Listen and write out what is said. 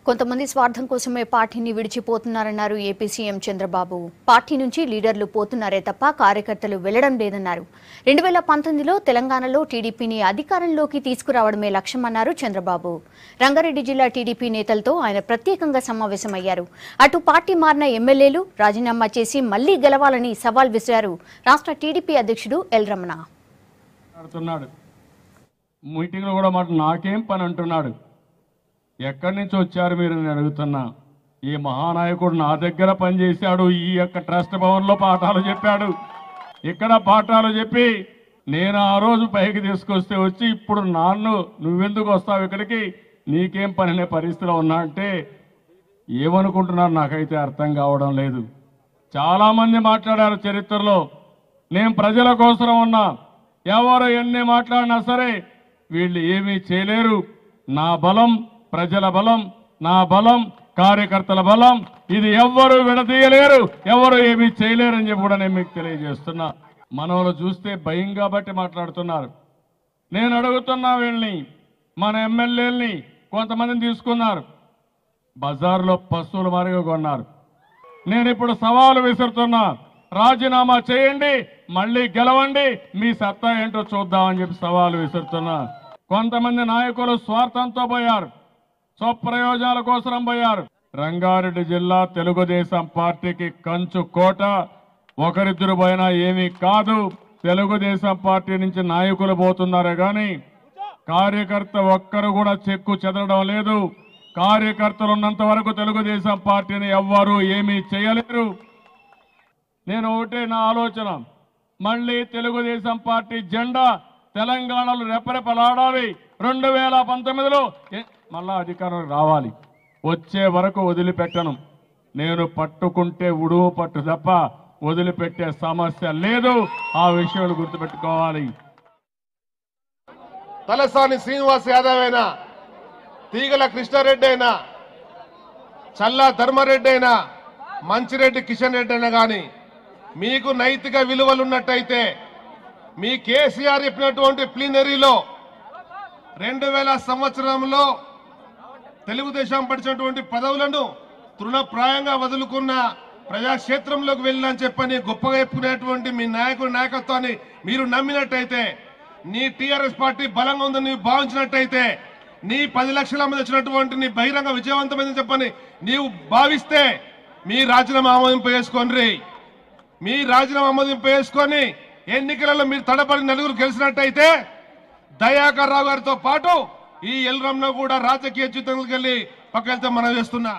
కొంతమంది స్వార్థం కోసమే పార్టీని విడిచిపోతున్నారన్నారు ఏపీ సీఎం చంద్రబాబు. పార్టీ నుంచి లీడర్లు పోతున్నారే తప్ప కార్యకర్తలు వెళ్లడం లేదన్నారు. 2019లో తెలంగాణలో టీడీపీని అధికారంలోకి తీసుకురావడమే లక్ష్యమన్నారు చంద్రబాబు. రంగారెడ్డి జిల్లా టీడీపీ నేతలతో ఆయన ప్రత్యేకంగా సమావేశమయ్యారు. అటు పార్టీ మారిన ఎమ్మెల్యేలు రాజీనామా చేసి మళ్లీ గెలవాలని సవాల్ విసిరారు రాష్ట్ర టీడీపీ అధ్యక్షుడు ఎల్ రమణ. మీటింగ్లో కూడా మాట నాకేం పని అంటున్నాడు. ఎక్కడి నుంచి వచ్చారు మీరు నేను అడుగుతున్నా. ఈ మహానాయకుడు నా దగ్గర పనిచేశాడు. ఈ యొక్క ట్రస్ట్ భవన్లో పాఠాలు చెప్పాడు. ఇక్కడ పాఠాలు చెప్పి నేను ఆ రోజు పైకి తీసుకొస్తే వచ్చి ఇప్పుడు నువ్వెందుకు వస్తావు ఇక్కడికి, నీకేం పని అనే పరిస్థితిలో ఉన్నా అంటే ఏమనుకుంటున్నారు నాకైతే అర్థం కావడం లేదు. చాలామంది మాట్లాడారు చరిత్రలో. నేను ప్రజల కోసం ఉన్నా, ఎవరు ఎన్ని మాట్లాడినా సరే వీళ్ళు ఏమీ చేయలేరు. నా బలం ప్రజల బలం, నా బలం కార్యకర్తల బలం. ఇది ఎవ్వరూ విడదీయలేరు, ఎవరు ఏమీ చేయలేరని చెప్పి కూడా నేను మీకు తెలియజేస్తున్నా. మనోళ్ళు చూస్తే భయం కాబట్టి మాట్లాడుతున్నారు. నేను అడుగుతున్నా వీళ్ళని, మన ఎమ్మెల్యేలని కొంతమందిని తీసుకున్నారు, బజార్లో పశువుల మారిగా కొన్నారు. నేను ఇప్పుడు సవాలు విసురుతున్నా, రాజీనామా చేయండి, మళ్ళీ గెలవండి, మీ సత్తా ఏంటో చూద్దామని చెప్పి సవాలు విసురుతున్నా. కొంతమంది నాయకులు స్వార్థంతో పోయారు, స్వప్రయోజనాల కోసం పోయారు. రంగారెడ్డి జిల్లా తెలుగుదేశం పార్టీకి కంచు కోట. ఒకరిద్దరు పోయినా ఏమీ కాదు. తెలుగుదేశం పార్టీ నుంచి నాయకులు పోతున్నారే కానీ కార్యకర్త ఒక్కరు కూడా చెక్కు చెదరడం లేదు. కార్యకర్తలు ఉన్నంత వరకు తెలుగుదేశం పార్టీని ఎవ్వరూ ఏమీ చేయలేరు. నేను ఒకటే నా ఆలోచన, మళ్ళీ తెలుగుదేశం పార్టీ జెండా తెలంగాణలో రెపరెపలాడాలి. 2019లో మళ్ళా అధికారం రావాలి. వచ్చే వరకు వదిలిపెట్టను. నేను పట్టుకుంటే ఉడువు పట్టు తప్ప వదిలిపెట్టే సమస్య లేదు. ఆ విషయాలు గుర్తుపెట్టుకోవాలి. తలసాని శ్రీనివాస్ యాదవ్ అయినా, తీగల కృష్ణారెడ్డి అయినా, చల్లా ధర్మారెడ్డి అయినా, మంచిరెడ్డి కిషన్ రెడ్డి అయినా కానీ మీకు నైతిక విలువలు ఉన్నట్టయితే మీ కేసీఆర్ చెప్పినటువంటి ప్లీనరీలో 2000 సంవత్సరంలో తెలుగుదేశం పడిచినటువంటి పదవులను తృణప్రాయంగా వదులుకున్న ప్రజాక్షేత్రంలోకి వెళ్ళినని చెప్పని గొప్పగా చెప్పుకునేటువంటి మీ నాయకుడి నాయకత్వాన్ని మీరు నమ్మినట్టయితే, నీ టీఆర్ఎస్ పార్టీ బలంగా ఉందని నీవు భావించినట్టయితే, నీ 10 లక్షల మంది వచ్చినటువంటి నీ బహిరంగ విజయవంతమైందని చెప్పని నీవు భావిస్తే మీ రాజీనామా ఆమోదింపజేసుకోండి. మీ రాజీనామా ఆమోదింపజేసుకొని ఎన్నికలలో మీరు తడబడి నలుగురు గెలిచినట్టయితే దయాకర్ రావు గారితో పాటు ఈ ఎల్ రమణ కూడా రాజకీయ జీవితంలోకి వెళ్ళి పక్కన మనం చేస్తున్నా.